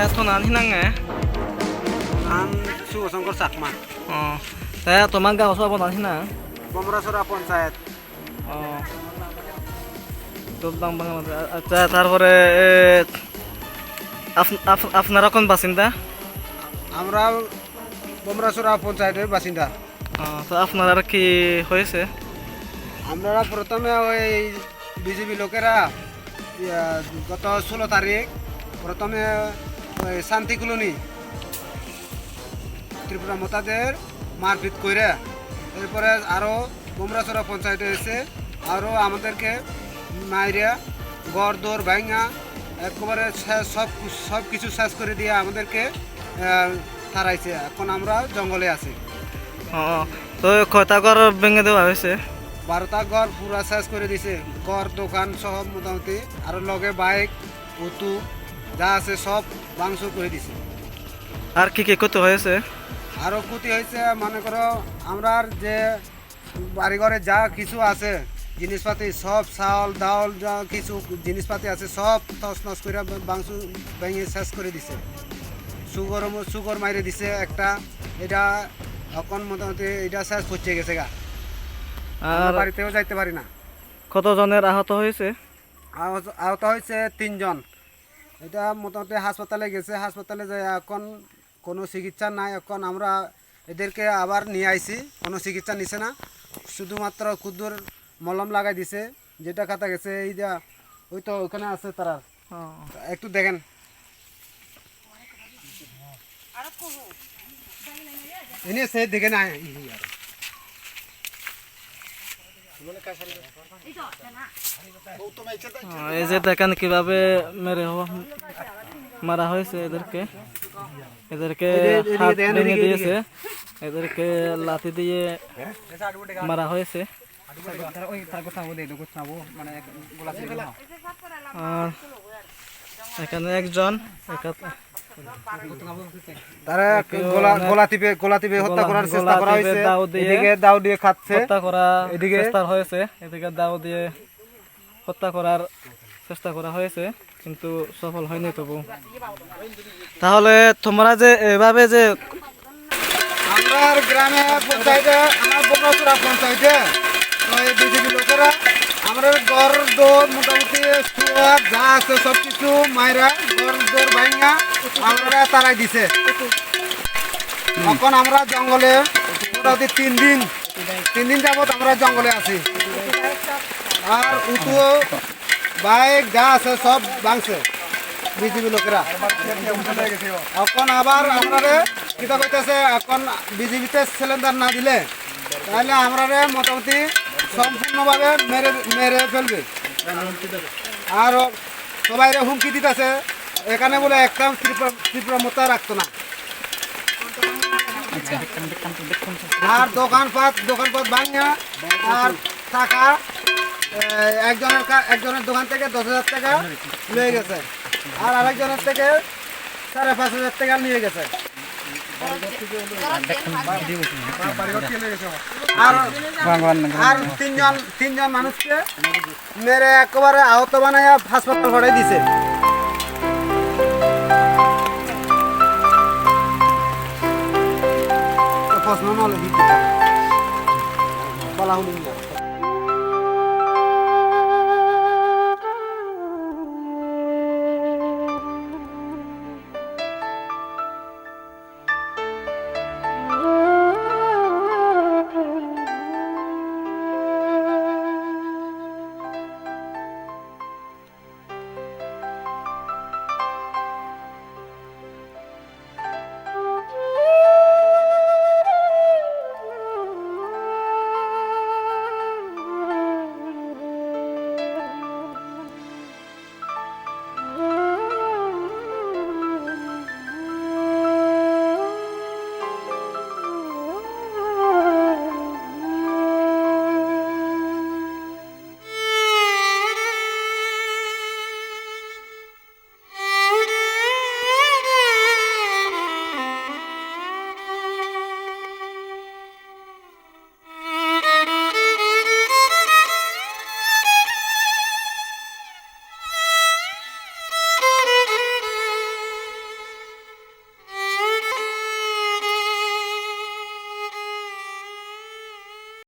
to nan hinang নাম সুশঙ্কর চাকমা তোমার গাঁও সব nan hinang বমরাসরা পঞ্চায়েত দুবদাং বাংলাদেশ আচ্ছা তারপরে আপনারা কোন বাসিন্দা আমরা বমরাসরা পঞ্চায়েতের বাসিন্দা তো আপনার কি হয়েছে আমরা প্রথমে ওই বিজেপি লোকেরা গত 16 তারিখ প্রথমে ওই শান্তি কলোনি ত্রিপুরা মোতাদের মারপিট করে এরপরে আরও বমরাসরা পঞ্চায়েতে এসে আরও আমাদেরকে মাইরিয়া গড় দৌড় ভাঙা একেবারে সব কিছু শেষ করে দিয়ে আমাদেরকে তাড়াইছে। এখন আমরা জঙ্গলে আছি। তো কয়টা ঘর ভেঙে দেওয়া হয়েছে 12টা ঘর পুরা শেষ করে দিছে, ঘর দোকান সব মোটামুটি আর লগে বাইক উতু যা আছে সব ভাঙচুর করে দিছে। আর কি কি ক্ষতি হয়েছে আরও ক্ষতি হয়েছে মনে করো আমরা যে বাড়িঘরে যা কিছু আছে জিনিসপাতি সব চাউল ডাউল যা কিছু জিনিসপাতি আছে সব তছনছ করে ভাঙচুর ভেঙে শেষ করে দিছে। সুগর মাইরে দিছে একটা, এটা এখন মোটামুটি এটা শেষ পড়ছে গেছে গা, আর বাড়িতেও যাইতে পারি না। কতজনের আহত হয়েছে আহত হয়েছে 3 জন। এটা মোটামুটি হাসপাতালে গেছে, হাসপাতালে যাই এখন কোনো চিকিৎসা নাই। এখন আমরা এদেরকে আবার নিয়ে আইছি, কোনো চিকিৎসা নিছে না, শুধুমাত্র কুদ্দুর মলম লাগাই দিছে যেটা কাটা গেছে। এই যা ওই তো ওখানে আছে তারা, একটু দেখেন। এনে সে দেখে না এই যে দেখেন কিভাবে মারা হয়েছে এদেরকে হাত ভেঙে দিয়েছে, এদেরকে লাঠি দিয়ে মারা হয়েছে। আর এখানে একজন তারা গলা টিপে হত্যা করার চেষ্টা করা হয়েছে, এদিকে দাও দিয়ে খাচ্ছে, হত্যা করা চেষ্টা হয়েছে, এদিকে দাও দিয়ে হত্যা করার চেষ্টা করা হয়েছে কিন্তু সফল হয়নি তবু। তাহলে তোমরা যে এভাবে যে আমরা গ্রামে পঞ্চায়েতে আমার বমরাসরা পঞ্চায়েতে বিজেপি লোকেরা আমরা ঘর দৌড় মোটামুটি যা আছে সব কিছু মাইরা ঘর দৌড় ভাঙা আমরা তারাই দিছে। এখন আমরা জঙ্গলে মোটামুটি 3 দিন যাবত আমরা জঙ্গলে আছি। আর উঠু বাইক যা আছে সব ভাঙছে বিজেপি লোকেরা। এখন আবার আমরা কিতা কইতেছে, এখন বিজেপিতে সিলিন্ডার না দিলে তাহলে আমরা মোটামুটি সম্পূর্ণভাবে মেরে ফেলবে। আর সবাই হুমকি দিতেছে, এখানে বলে একটা ত্রিপুরা মোতা রাখতো না। আর দোকানপাট ভাঙা আর টাকা একজনের দোকান থেকে 10,000 টাকা নিয়ে গেছে, আর আরেকজনের থেকে 5,500 টাকা নিয়ে গেছে। আর তিনজন মানুষকে মেরে একেবারে আহত বানাইয়া হাসপাতাল ভরাই দিছে। প্রশ্ন নলে বলা হল